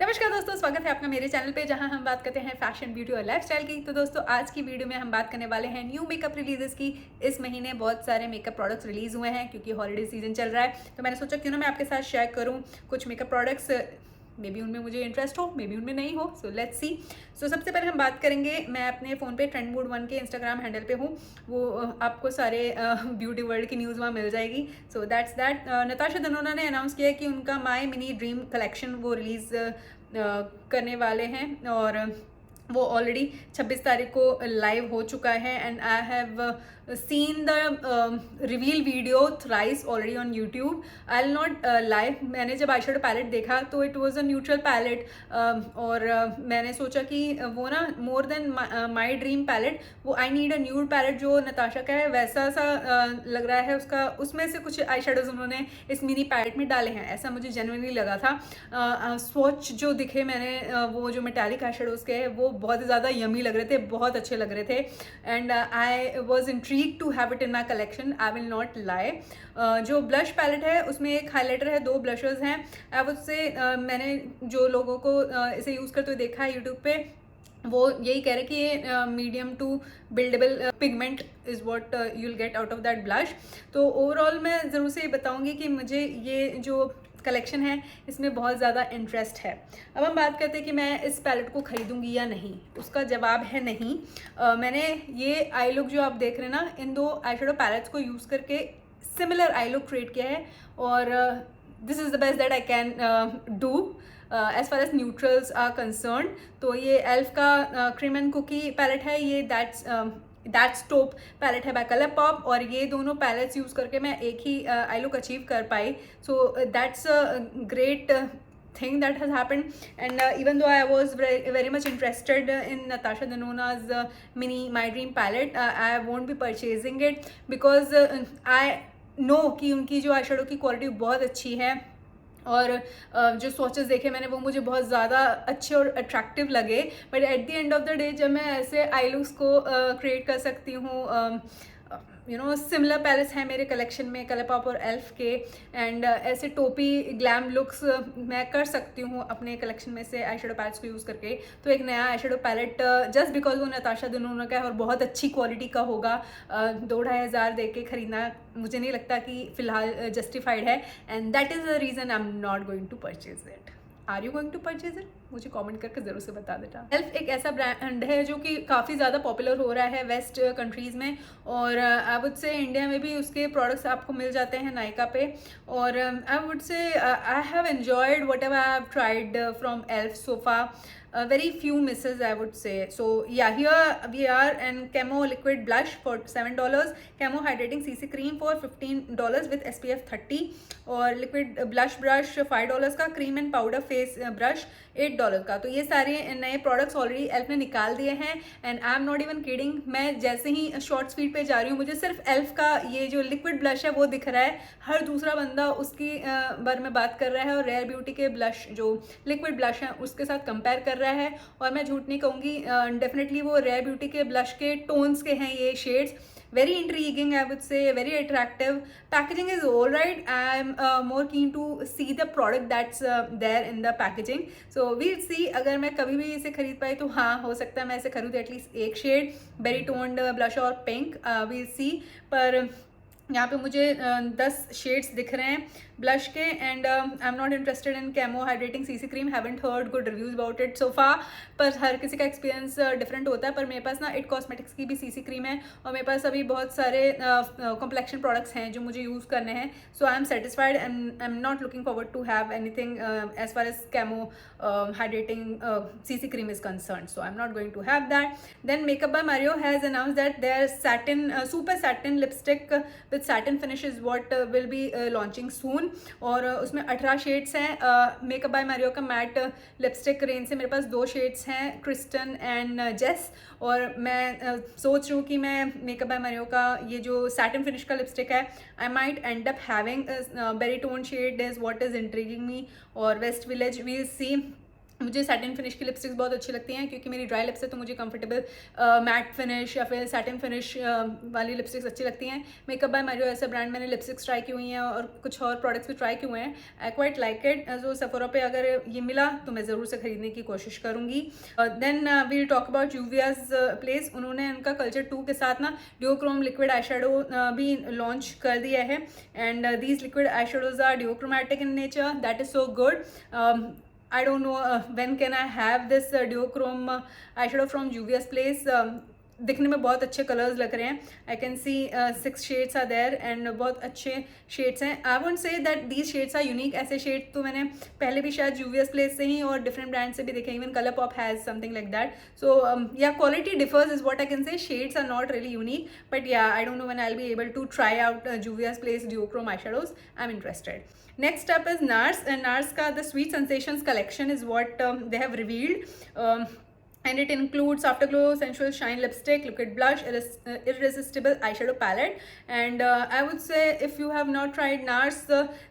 नमस्कार दोस्तों, स्वागत है आपका मेरे चैनल पे जहां हम बात करते हैं फैशन, ब्यूटी और लाइफस्टाइल की। तो दोस्तों, आज की वीडियो में हम बात करने वाले हैं न्यू मेकअप रिलीजेस की। इस महीने बहुत सारे मेकअप प्रोडक्ट्स रिलीज हुए हैं क्योंकि हॉलीडे सीजन चल रहा है। तो मैंने सोचा क्यों ना मैं आपके साथ शेयर करूं कुछ मेकअप प्रोडक्ट्स। मे बी उनमें मुझे इंटरेस्ट हो, मे बी उनमें नहीं हो। So let's see. सो सबसे पहले हम बात करेंगे, मैं अपने फ़ोन पे ट्रेंड मूड 1 के इंस्टाग्राम हैंडल पे हूँ। वो आपको सारे ब्यूटी वर्ल्ड की न्यूज़ वहाँ मिल जाएगी। So that's that. Natasha Denona ने अनाउंस किया है कि उनका माई मिनी ड्रीम कलेक्शन वो रिलीज़ करने वाले हैं और वो ऑलरेडी 26 तारीख को लाइव हो चुका है। And I have seen the reveal video thrice already on YouTube. I will not live. मैंने जब आई शेडो पैलेट देखा तो it was a neutral palette और मैंने सोचा कि वो ना more than my dream palette, वो I need a nude palette जो नताशा का है वैसा सा लग रहा है उसका। उसमें से कुछ आई शेडोज उन्होंने इस मिनी पैलेट में डाले हैं, ऐसा मुझे जेन्युइनली लगा था। स्वॉच जो दिखे मैंने वो जो मेटालिक आई शेडोज के हैं वो बहुत ज़्यादा यमी लग रहे थे, बहुत अच्छे लग रहे थे। And I was intrigued to have it in my collection, I will not lie. जो ब्लश पैलेट है उसमें एक हाईलाइटर है, 2 ब्लशर्स हैं। अब उससे मैंने जो लोगों को इसे यूज़ करते हुए देखा है यूट्यूब पे, वो यही कह रहे कि ये medium to buildable pigment is what you will get out of that blush. तो ओवरऑल मैं ज़रूर से ये बताऊंगी कि मुझे ये जो कलेक्शन है इसमें बहुत ज़्यादा इंटरेस्ट है। अब हम बात करते हैं कि मैं इस पैलेट को ख़रीदूंगी या नहीं। उसका जवाब है नहीं। मैंने ये आई लुक जो आप देख रहे हैं ना, इन 2 आई शेडो पैलेट्स को यूज़ करके सिमिलर आई लुक क्रिएट किया है और this is the best that I can do as far as neutrals are concern. तो ये एल्फ का क्रीम एंड कुकी पैलेट है, ये दैट्स टॉप पैलेट है बाय कलर पॉप। और ये दोनों पैलेट्स यूज़ करके मैं एक ही आई लुक अचीव कर पाई। So that's a great thing that has happened. And even though I was very much interested in Natasha Denona's mini My Dream palette, I won't be purchasing it because I know कि उनकी जो eye shadow की quality बहुत अच्छी है और जो swatches देखे मैंने वो मुझे बहुत ज़्यादा अच्छे और अट्रैक्टिव लगे। But at the end of the day जब मैं ऐसे आई लुक्स को क्रिएट कर सकती हूँ, सिमिलर पैलेट्स हैं मेरे कलेक्शन में कलर पॉप और एल्फ के, एंड ऐसे टोपी ग्लैम लुक्स मैं कर सकती हूँ अपने कलेक्शन में से आई शेडो पैलेट्स को यूज़ करके। तो एक नया eye shadow palette just because वो नताशा दनोना का है और बहुत अच्छी क्वालिटी का होगा, 2-2.5 हज़ार दे के ख़रीदना मुझे नहीं लगता कि फ़िलहाल जस्टिफाइड है। And that is the reason I am not going to purchase it. Are you going to purchase it? मुझे कमेंट करके ज़रूर से बता देना। एल्फ एक ऐसा ब्रांड है जो कि काफ़ी ज़्यादा पॉपुलर हो रहा है वेस्ट कंट्रीज़ में, और आई वुड से इंडिया में भी उसके प्रोडक्ट्स आपको मिल जाते हैं नायका पे। और I would say I have enjoyed what ever I have tried from elf so far. Very few misses, I would say. So yeah, here we are. And camo liquid blush for $7, camo hydrating CC cream for $15 with SPF 30, और liquid blush brush $5 का, cream and powder face brush $8 का। तो ये सारे नए products already elf ने निकाल दिए हैं। And I am not even kidding, मैं जैसे ही शॉर्ट स्पीड पे जा रही हूँ मुझे सिर्फ एल्फ का ये जो लिक्विड ब्लश है वो दिख रहा है। हर दूसरा बंदा उसकी बारे में बात कर रहा है और रेयर ब्यूटी के ब्लश जो लिक्विड ब्लश हैं उसके साथ कंपेयर कर रहा है। और मैं झूठ नहीं कहूँगी, डेफिनेटली वो रेयर ब्यूटी के ब्लश के टोन्स के हैं ये shades. Very intriguing, I would say, very attractive. Packaging is all right. I'm more keen to see the product that's there in the packaging. So we'll see. अगर मैं कभी भी इसे खरीद पाई तो हाँ, हो सकता है मैं इसे खरीदूँ एटलीस्ट एक शेड बेरी टोन्ड ब्लश और पिंक। we'll see. पर यहाँ पे मुझे 10 शेड्स दिख रहे हैं ब्लश के। And I am not interested in Camo hydrating CC cream, haven't heard good reviews about it so far. पर हर किसी का एक्सपीरियंस डिफरेंट होता है। पर मेरे पास ना इट कॉस्मेटिक्स की भी सीसी क्रीम है और मेरे पास अभी बहुत सारे कॉम्प्लेक्शन प्रोडक्ट्स हैं जो मुझे यूज़ करने हैं। So I am satisfied and I am not looking forward to have anything as far as Camo hydrating CC cream is concerned. So I'm not going to have that. Then Makeup by Mario has announced that their satin super satin lipstick with satin finish is what will be launching soon. और उसमें 18 shades हैं। Makeup bye Mario का matte lipstick range से मेरे पास 2 shades हैं, Kristen and जेस। और मैं सोच रही हूँ कि मैं मेकअप बाय मारियो का ये जो सैटिन फिनिश का लिपस्टिक है I might end up having berry tone shade is what is intriguing me, और वेस्ट विलेज वील सी। मुझे सैटिन फिनिश की लिपस्टिक्स बहुत अच्छी लगती हैं क्योंकि मेरी ड्राई लिप्स है, तो मुझे कंफर्टेबल मैट फिनिश या फिर सैटिन फिनिश वाली लिपस्टिक्स अच्छी लगती हैं। मेकअप बाय मारियो ऐसा ब्रांड मैंने लिपस्टिक्स ट्राई की हुई हैं और कुछ और प्रोडक्ट्स भी ट्राई किए हुए हैं। I quite like it. So Sephora पे अगर ये मिला तो मैं ज़रूर से खरीदने की कोशिश करूँगी। Then we'll talk about Juvia's Place. उन्होंने उनका कल्चर 2 के साथ ना ड्यूक्रोम लिक्विड आई शेडो भी लॉन्च कर दिया है and these liquid eye shadows are duochromatic in nature, that is so good. I don't know when can I have this duochrome eyeshadow from Juvia's Place. दिखने में बहुत अच्छे colours लग रहे हैं। I can see 6 shades are there and बहुत अच्छे shades हैं। I won't say that these shades are unique. ऐसे शेड तो मैंने पहले भी शायद जूवियस प्लेस से ही और डिफरेंट ब्रांड से भी देखे, even ColourPop has something like that. So yeah quality differs is what I can say. Shades are not really unique but yeah I don't know when I will be able to try out Juvia's Place duochrome eyeshadows. I'm interested. Next up is NARS, and NARS ka the Sweet Sensations collection is what they have revealed. And it includes Afterglow Sensual Shine Lipstick, Liquid Blush, Irresistible Eyeshadow Palette. And I would say if you have not tried NARS,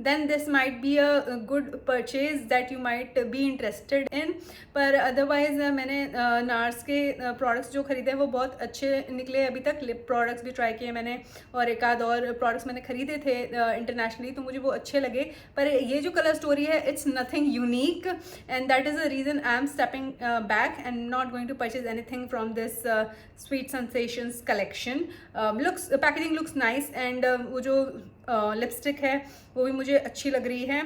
then this might be a good purchase that you might be interested in. पर otherwise मैंने NARS के products जो खरीदे हैं वो बहुत अच्छे निकले अभी तक। लिप products भी try किए मैंने और एक आध और products मैंने खरीदे थे internationally, तो मुझे वो अच्छे लगे। पर ये जो color story है, it's nothing unique, and that is the reason I am stepping back and not going to purchase anything from this Sweet Sensations collection. Packaging looks nice and वो जो lipstick है वो भी मुझे अच्छी लग रही है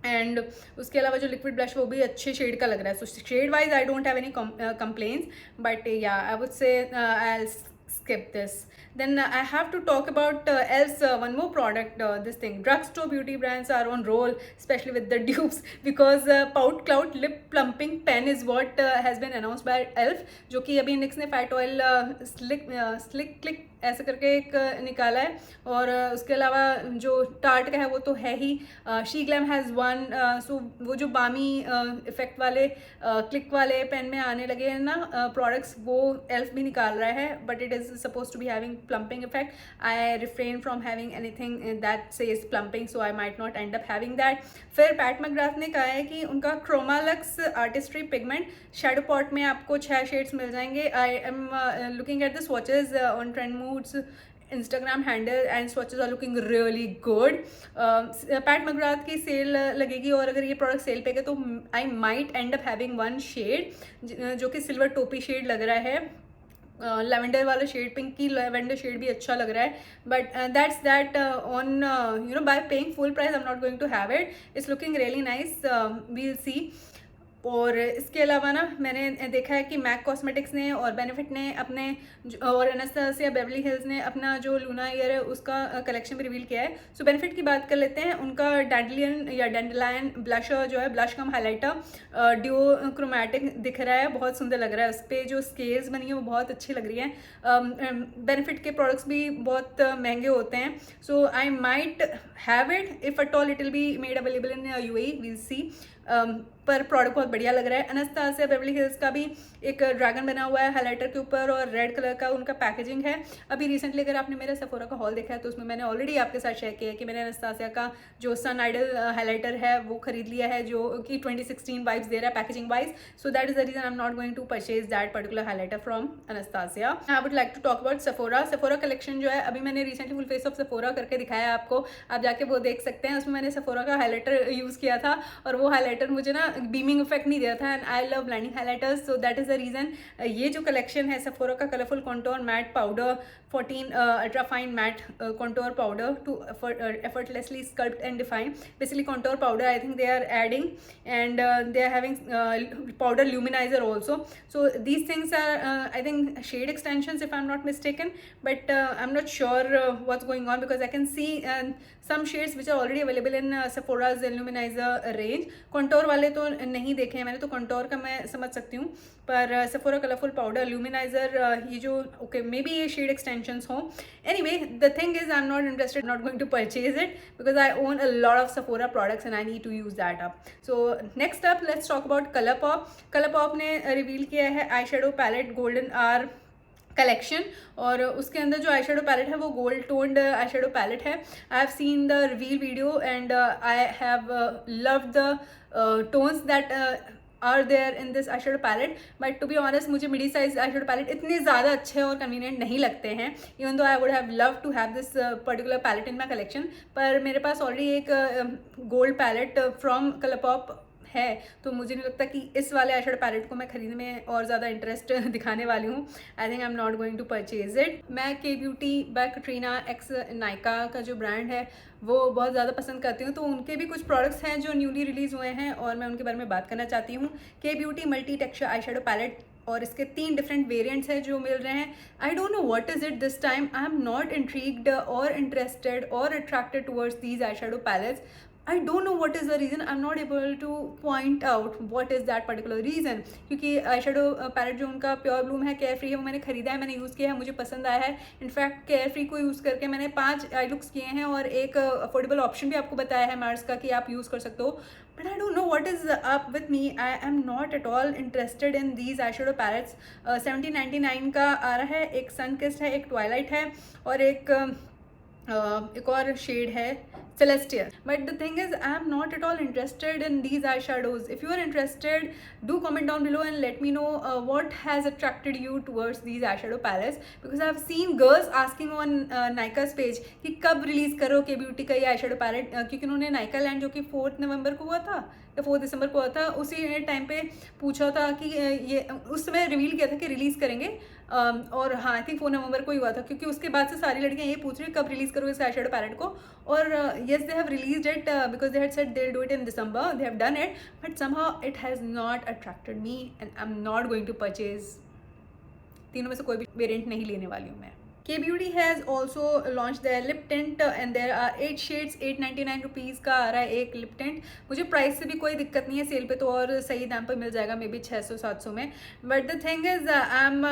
एंड उसके अलावा जो लिक्विड ब्लश वो भी अच्छे शेड का लग रहा है। So shade wise I don't have any complaints but yeah I would say I skip this. Then I have to talk about else one more product, this thing. Drugstore beauty brands are on roll, especially with the dupes, because Pout Cloud Lip Plumping Pen is what has been announced by ELF, जो कि अभी NYX ने fat oil slick click ऐसे करके एक निकाला है। और उसके अलावा जो टार्ट का है वो तो है ही। SHEGLAM has one. So वो जो बामी इफेक्ट वाले क्लिक वाले पेन में आने लगे हैं ना प्रोडक्ट्स, वो एल्फ भी निकाल रहा है but it is suppose to be having plumping effect. I refrain from having anything that says plumping, so I might not end up having that. फिर पैट मैकग्राथ ने कहा है कि उनका Chromaluxe artistry pigment shadow pot में आपको 6 shades मिल जाएंगे। I am looking at the swatches on trend moods Instagram handle and swatches are looking really good. Pat McGrath की सेल लगेगी और अगर ये प्रोडक्ट सेल पे गए तो I might end up having one shade जो कि सिल्वर टोपी शेड लग रहा है। लेवेंडर वाला शेड, पिंक की लेवेंडर शेड भी अच्छा लग रहा है but that's that on you know by paying full price I am not going to have it. It's looking really nice, we'll see. और इसके अलावा ना मैंने देखा है कि मैक कॉस्मेटिक्स ने और बेनिफिट ने अपने और एनास्टेसिया बेवरली हिल्स ने अपना जो लूना ईयर है उसका कलेक्शन भी रिवील किया है। सो बेनिफिट की बात कर लेते हैं। उनका डैंडलियन या डेंडलायन ब्लशर जो है, ब्लश कम हाइलाइटर ड्यू क्रोमैटिक दिख रहा है, बहुत सुंदर लग रहा है। उस पर जो स्केल्स बनी है वो बहुत अच्छी लग रही है। बेनिफिट के प्रोडक्ट्स भी बहुत महंगे होते हैं, so I might have it if at all it will be made available in UAE, we'll see. पर प्रोडक्ट बहुत बढ़िया लग रहा है। एनास्टेसिया बेवरली हिल्स का भी एक ड्रैगन बना हुआ है हाइलाइटर के ऊपर और रेड कलर का उनका पैकेजिंग है। अभी रिसेंटली अगर आपने मेरा सेफोरा का हॉल देखा है तो उसमें मैंने ऑलरेडी आपके साथ शेयर किया है कि मैंने एनास्टेसिया का जो सन आइडल हाइलाइटर है वो खरीद लिया है, जो कि 2016 वाइब्स दे रहा है packaging wise. So that is the reason I am not going to purchase that particular highlighter from Anastasia. I would like to talk about Sephora. Sephora collection जो है अभी मैंने recently full face of Sephora करके दिखाया है आपको, आप जाके वो देख सकते हैं। उसमें मैंने सेफोरा का हाइलाइटर यूज़ किया था और वो हाइलाइटर मुझे ना बीमिंग इफेक्ट नहीं दिया था and I love blending highlighters, so that is the reason. ये जो कलेक्शन है सेफोरा का colourful contour matte powder 14 ultra fine matte contour powder to effortlessly sculpt and define, basically contour powder I think they are adding, and they are having powder luminizer also. So these things are I think shade extensions if I'm not mistaken, but I'm not sure what's going on because I can see some shades which are already available in Sephora's luminizer range. contour वाले तो नहीं देखे हैं मैंने, तो contour का मैं समझ सकती हूँ, पर Sephora कलरफुल पाउडर luminizer ये जो ओके मे बी ये शेड एक्सटेंशंस हों। Anyway the thing is I am not interested, not going to purchase it because I own a lot of Sephora products and I need to use that up. So next up let's talk about ColourPop. ColourPop ने reveal किया है eye shadow palette golden hour collection, और उसके अंदर जो eye shadow palette है वो gold toned eye shadow palette है। I have seen the reveal video and I have loved the tones that are there in this eye shadow palette, but to be honest मुझे midi size eye shadow palette इतने ज़्यादा अच्छे और convenient नहीं लगते हैं, even though I would have love to have this particular palette in my collection. पर मेरे पास ऑलरेडी एक गोल्ड पैलेट फ्रॉम कलरपॉप है, तो मुझे नहीं लगता कि इस वाले आई शेडो पैलेट को मैं खरीदने में और ज़्यादा इंटरेस्ट दिखाने वाली हूँ। I think I am not going to purchase it. मैं K beauty by Katrina x Nykaa का जो ब्रांड है वो बहुत ज़्यादा पसंद करती हूँ, तो उनके भी कुछ प्रोडक्ट्स हैं जो न्यूली रिलीज़ हुए हैं और मैं उनके बारे में बात करना चाहती हूँ। K beauty multi texture eye shadow palette, और इसके 3 डिफरेंट वेरिएंट्स हैं जो मिल रहे हैं। आई don't know what is it this time, I am not intrigued और इंटरेस्टेड और attracted towards these I shadow pallets. I don't know what is the reason, I'm not able to point out what is that particular reason, क्योंकि आई shadow palette जो उनका pure Bloom है, care free है, वो मैंने खरीदा है, मैंने यूज़ किया है, मुझे पसंद आया है। इनफैक्ट केयर फ्री को यूज़ करके मैंने 5 आई लुक्स किए हैं और एक अफोर्डेबल ऑप्शन भी आपको बताया है मार्स का कि आप यूज़ कर सकते हो। But I don't know what is up with me, I am not at all interested in these I shadow pallets. 1799 का आ रहा है, एक सन किस्ड है, एक ट्वाइलाइट है और एक और शेड है Celestial. But the thing is, I am not at all interested in these eyeshadows. If you are interested, do comment down below and let me know what has attracted you towards these eyeshadow palettes. Because I have seen girls asking on Nykaa's page कि कब release करो के beauty का ये eyeshadow palette, क्योंकि उन्होंने Nykaa land जो कि 4 नवंबर को हुआ था या 4 दिसंबर को हुआ था, उसी टाइम पे पूछा था कि ये उस समय रिवील किया था कि रिलीज़ करेंगे। और हाँ, आई थिंक 4 नवंबर को ही हुआ था, क्योंकि उसके बाद से सारी लड़कियाँ ये पूछ रही कब रिलीज़ करोगे इस आई शेडो पैलेट को। और yes, they have released it because they had said they will do it in December, they have done it, but somehow it has not attracted me and I am not going to purchase. तीनों में से कोई भी variant नहीं लेने वाली हूँ मैं। K beauty has also launch their lip tint and there are 8 shades. 899 rupees का आ रहा है एक लिप टिंट। मुझे प्राइस से भी कोई दिक्कत नहीं है, सेल पे तो और सही दाम पर मिल जाएगा, मे बी 600-700 में। But the thing is I am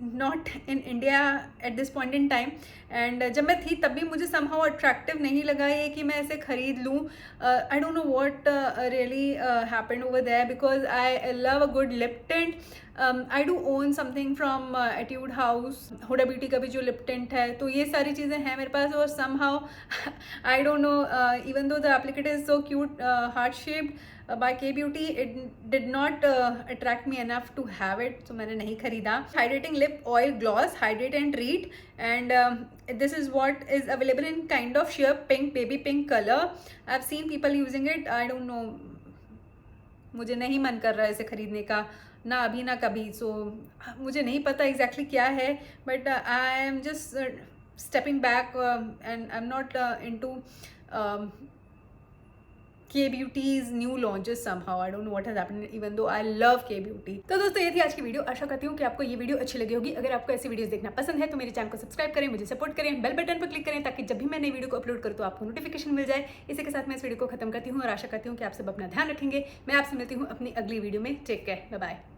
not in India at this point in time, and जब मैं थी तब भी मुझे समहाउ अट्रैक्टिव नहीं लगा ये कि मैं इसे ख़रीद लूँ। I don't know what really happened over there, because I love a good lip tint. I do own something from Etude House, Huda Beauty का भी जो लिप टिंट है, तो ये सारी चीज़ें हैं मेरे पास। और somehow I don't no, even though the एप्लीकेट is so cute, heart shaped by K Beauty, it did not attract me enough to have it, so मैंने नहीं खरीदा। Hydrating lip oil gloss, hydrate and treat, and this is what is available in kind of sheer pink, baby pink color. I've seen people using it. I don't know, मुझे नहीं मन कर रहा है इसे खरीदने का, ना अभी ना कभी। so मुझे नहीं पता exactly क्या है, but I am just stepping back and I'm not into K Beauty's new launches somehow. I don't know what has happened, even though I love K Beauty. तो दोस्तों ये थी आज की वीडियो। आशा करती हूँ कि आपको ये वीडियो अच्छी लगी होगी। अगर आपको ऐसी वीडियोस देखना पसंद है तो मेरे चैनल को सब्सक्राइब करें, मुझे सपोर्ट करें, बेल बटन पर क्लिक करें ताकि जब भी मैं नई वीडियो को अपलोड करूँ तो आपको नोटिफिकेशन मिल जाए। इसी के साथ मैं इस वीडियो को खत्म करती हूँ और आशा करती हूँ कि आप सब अपना ध्यान रखेंगे। मैं आपसे मिलती हूँ अपनी अगली वीडियो में। Take care, bye bye.